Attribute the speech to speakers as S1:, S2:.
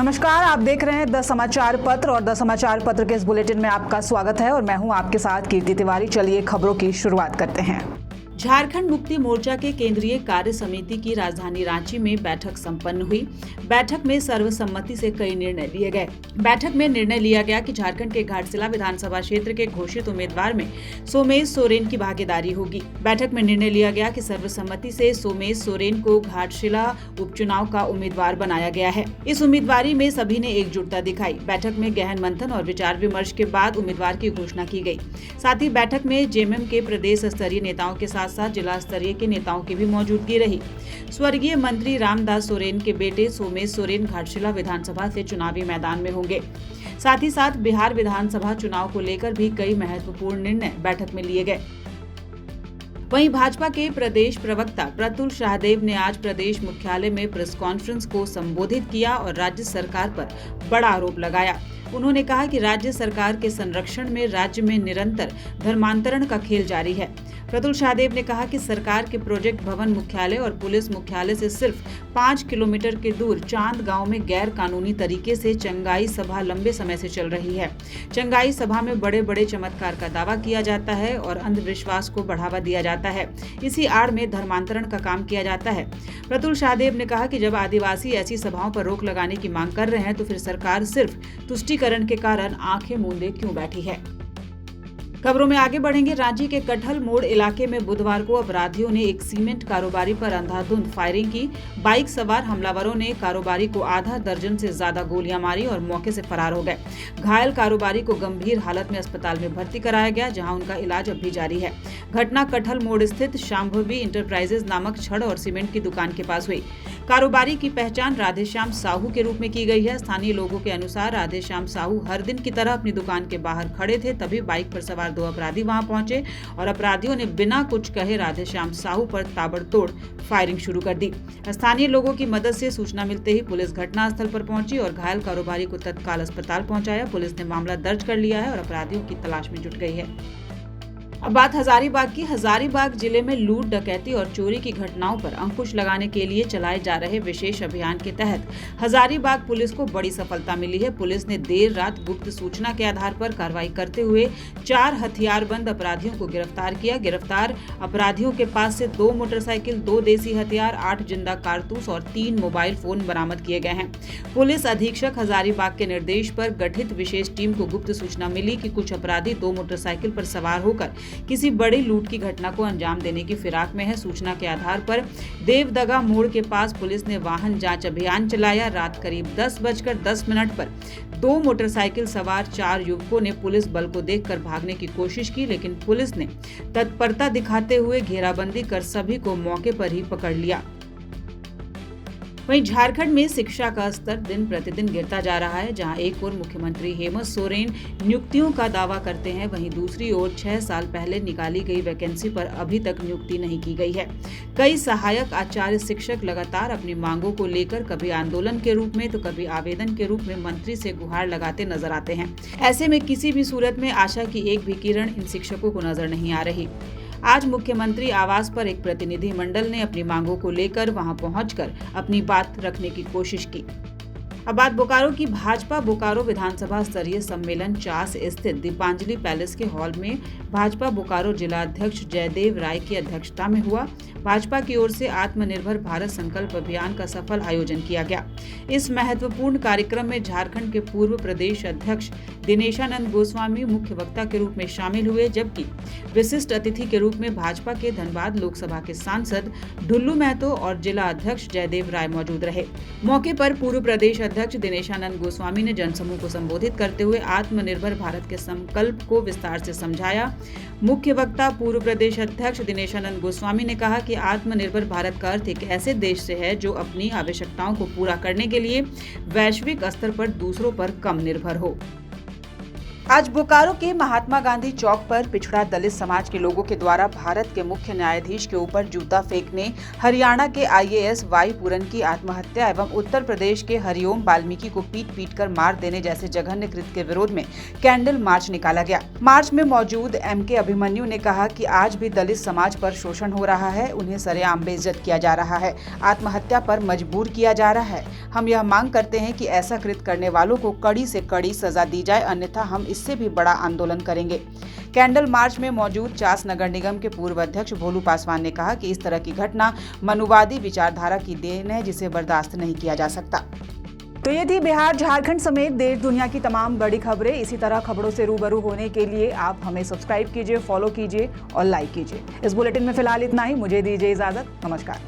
S1: नमस्कार, आप देख रहे हैं द समाचार पत्र और द समाचार पत्र के इस बुलेटिन में आपका स्वागत है और मैं हूं आपके साथ कीर्ति तिवारी। चलिए खबरों की शुरुआत करते हैं।
S2: झारखंड मुक्ति मोर्चा के केंद्रीय कार्य समिति की राजधानी रांची में बैठक संपन्न हुई। बैठक में सर्वसम्मति से कई निर्णय लिए गए। बैठक में निर्णय लिया गया कि झारखंड के घाटशिला विधानसभा क्षेत्र के घोषित उम्मीदवार में सोमेश सोरेन की भागीदारी होगी। बैठक में निर्णय लिया गया कि सर्वसम्मति से सोमेश सोरेन को घाटशिला उपचुनाव का उम्मीदवार बनाया गया है। इस उम्मीदवारी में सभी ने एकजुटता दिखाई। बैठक में गहन मंथन और विचार विमर्श के बाद उम्मीदवार की घोषणा की गई। साथ ही बैठक में जेएमएम के प्रदेश स्तरीय नेताओं के साथ जिला स्तरीय के नेताओं की भी मौजूदगी रही। स्वर्गीय मंत्री रामदास सोरेन के बेटे सोमेश सोरेन घाटशिला विधानसभा से चुनावी मैदान में होंगे। साथ ही साथ बिहार विधानसभा चुनाव को लेकर भी कई महत्वपूर्ण निर्णय बैठक में लिए गए। वहीं भाजपा के प्रदेश प्रवक्ता प्रतुल शाहदेव ने आज प्रदेश मुख्यालय में प्रेस कॉन्फ्रेंस को संबोधित किया और राज्य सरकार पर बड़ा आरोप लगाया। उन्होंने कहा कि राज्य सरकार के संरक्षण में राज्य में निरंतर धर्मांतरण का खेल जारी है। प्रतुल शाहदेव ने कहा कि सरकार के प्रोजेक्ट भवन मुख्यालय और पुलिस मुख्यालय से सिर्फ 5 किलोमीटर के दूर चांद गांव में गैर कानूनी तरीके से चंगाई सभा लंबे समय से चल रही है। चंगाई सभा में बड़े बड़े चमत्कार का दावा किया जाता है और अंधविश्वास को बढ़ावा दिया जाता है। इसी आड़ में धर्मांतरण का काम किया जाता है। प्रतुल शाहदेव ने कहा कि जब आदिवासी ऐसी सभाओं पर रोक लगाने की मांग कर रहे हैं तो फिर सरकार सिर्फ तुष्टीकरण के कारण आंखें मूंदे क्यों बैठी है। खबरों में आगे बढ़ेंगे। रांची के कटहल मोड़ इलाके में बुधवार को अपराधियों ने एक सीमेंट कारोबारी पर अंधाधुंध फायरिंग की। बाइक सवार हमलावरों ने कारोबारी को आधा दर्जन से ज्यादा गोलियां मारी और मौके से फरार हो गए। घायल कारोबारी को गंभीर हालत में अस्पताल में भर्ती कराया गया, जहां उनका इलाज अब भी जारी है। घटना कटहल मोड़ स्थित शांभवी इंटरप्राइजेज नामक छड़ और सीमेंट की दुकान के पास हुई। कारोबारी की पहचान राधेश्याम साहू के रूप में की गई है। स्थानीय लोगों के अनुसार राधेश्याम साहू हर दिन की तरह अपनी दुकान के बाहर खड़े थे, तभी बाइक पर सवार 2 अपराधी वहां पहुंचे और अपराधियों ने बिना कुछ कहे राधेश्याम साहू पर ताबड़तोड़ फायरिंग शुरू कर दी। स्थानीय लोगों की मदद से सूचना मिलते ही पुलिस घटनास्थल पर पहुंची और घायल कारोबारी को तत्काल अस्पताल पहुंचाया। पुलिस ने मामला दर्ज कर लिया है और अपराधियों की तलाश में जुट गई है। अब बात हजारीबाग की। हजारीबाग जिले में लूट, डकैती और चोरी की घटनाओं पर अंकुश लगाने के लिए चलाए जा रहे विशेष अभियान के तहत हजारीबाग पुलिस को बड़ी सफलता मिली है। पुलिस ने देर रात गुप्त सूचना के आधार पर कार्रवाई करते हुए 4 हथियारबंद अपराधियों को गिरफ्तार किया। गिरफ्तार अपराधियों के पास से 2 मोटरसाइकिल, 2 देसी हथियार, 8 जिंदा कारतूस और 3 मोबाइल फोन बरामद किए गए हैं। पुलिस अधीक्षक हजारीबाग के निर्देश पर गठित विशेष टीम को गुप्त सूचना मिली कि कुछ अपराधी 2 मोटरसाइकिल पर सवार होकर किसी बड़ी लूट की घटना को अंजाम देने की फिराक में है। सूचना के आधार पर देवदगा मोड़ के पास पुलिस ने वाहन जांच अभियान चलाया। रात करीब 10:10 पर 2 मोटरसाइकिल सवार 4 युवकों ने पुलिस बल को देखकर भागने की कोशिश की, लेकिन पुलिस ने तत्परता दिखाते हुए घेराबंदी कर सभी को मौके पर ही पकड़ लिया। वहीं झारखंड में शिक्षा का स्तर दिन प्रतिदिन गिरता जा रहा है। जहां एक ओर मुख्यमंत्री हेमंत सोरेन नियुक्तियों का दावा करते हैं, वहीं दूसरी ओर 6 साल पहले निकाली गई वैकेंसी पर अभी तक नियुक्ति नहीं की गई है। कई सहायक आचार्य शिक्षक लगातार अपनी मांगों को लेकर कभी आंदोलन के रूप में तो कभी आवेदन के रूप में मंत्री से गुहार लगाते नजर आते हैं। ऐसे में किसी भी सूरत में आशा की एक भी किरण इन शिक्षकों को नजर नहीं आ रही। आज मुख्यमंत्री आवास पर एक प्रतिनिधि मंडल ने अपनी मांगों को लेकर वहां पहुंचकर अपनी बात रखने की कोशिश की। अब बात बोकारो की। भाजपा बोकारो विधानसभा स्तरीय सम्मेलन चास स्थित दीपांजलि पैलेस के हॉल में भाजपा बोकारो जिला अध्यक्ष जयदेव राय की अध्यक्षता में हुआ। भाजपा की ओर से आत्मनिर्भर भारत संकल्प अभियान का सफल आयोजन किया गया। इस महत्वपूर्ण कार्यक्रम में झारखंड के पूर्व प्रदेश अध्यक्ष दिनेशानंद गोस्वामी मुख्य वक्ता के रूप में शामिल हुए, जबकि विशिष्ट अतिथि के रूप में भाजपा के धनबाद लोकसभा के सांसद ढुल्लू महतो और जिला अध्यक्ष जयदेव राय मौजूद रहे। मौके पर पूर्व प्रदेश अध्यक्ष दिनेशानंद गोस्वामी ने जनसमूह को संबोधित करते हुए आत्मनिर्भर भारत के संकल्प को विस्तार से समझाया। मुख्य वक्ता पूर्व प्रदेश अध्यक्ष दिनेशानंद गोस्वामी ने कहा कि आत्मनिर्भर भारत का अर्थ एक ऐसे देश से है जो अपनी आवश्यकताओं को पूरा करने के लिए वैश्विक स्तर पर दूसरों पर कम निर्भर हो। आज बोकारो के महात्मा गांधी चौक पर पिछड़ा दलित समाज के लोगों के द्वारा भारत के मुख्य न्यायाधीश के ऊपर जूता फेंकने, हरियाणा के IAS वाई पूरन की आत्महत्या एवं उत्तर प्रदेश के हरिओम वाल्मीकि को पीट कर मार देने जैसे जघन्य कृत्य के विरोध में कैंडल मार्च निकाला गया। मार्च में मौजूद MK अभिमन्यु ने कहा कि आज भी दलित समाज पर शोषण हो रहा है, उन्हें सरेआम बेइज्जत किया जा रहा है, आत्महत्या पर मजबूर किया जा रहा है। हम यह मांग करते हैं कि ऐसा कृत्य करने वालों को कड़ी से कड़ी सजा दी जाए, अन्यथा हम इससे भी बड़ा आंदोलन करेंगे। कैंडल मार्च में मौजूद चास नगर निगम के पूर्व अध्यक्ष भोलू पासवान ने कहा कि इस तरह की घटना मनुवादी विचारधारा की देन है, जिसे बर्दाश्त नहीं किया जा सकता।
S1: तो ये थी बिहार, झारखंड समेत देश दुनिया की तमाम बड़ी खबरें। इसी तरह खबरों से रूबरू होने के लिए आप हमें सब्सक्राइब कीजिए, फॉलो कीजिए और लाइक कीजिए। इस बुलेटिन में फिलहाल इतना ही। मुझे दीजिए इजाजत। नमस्कार।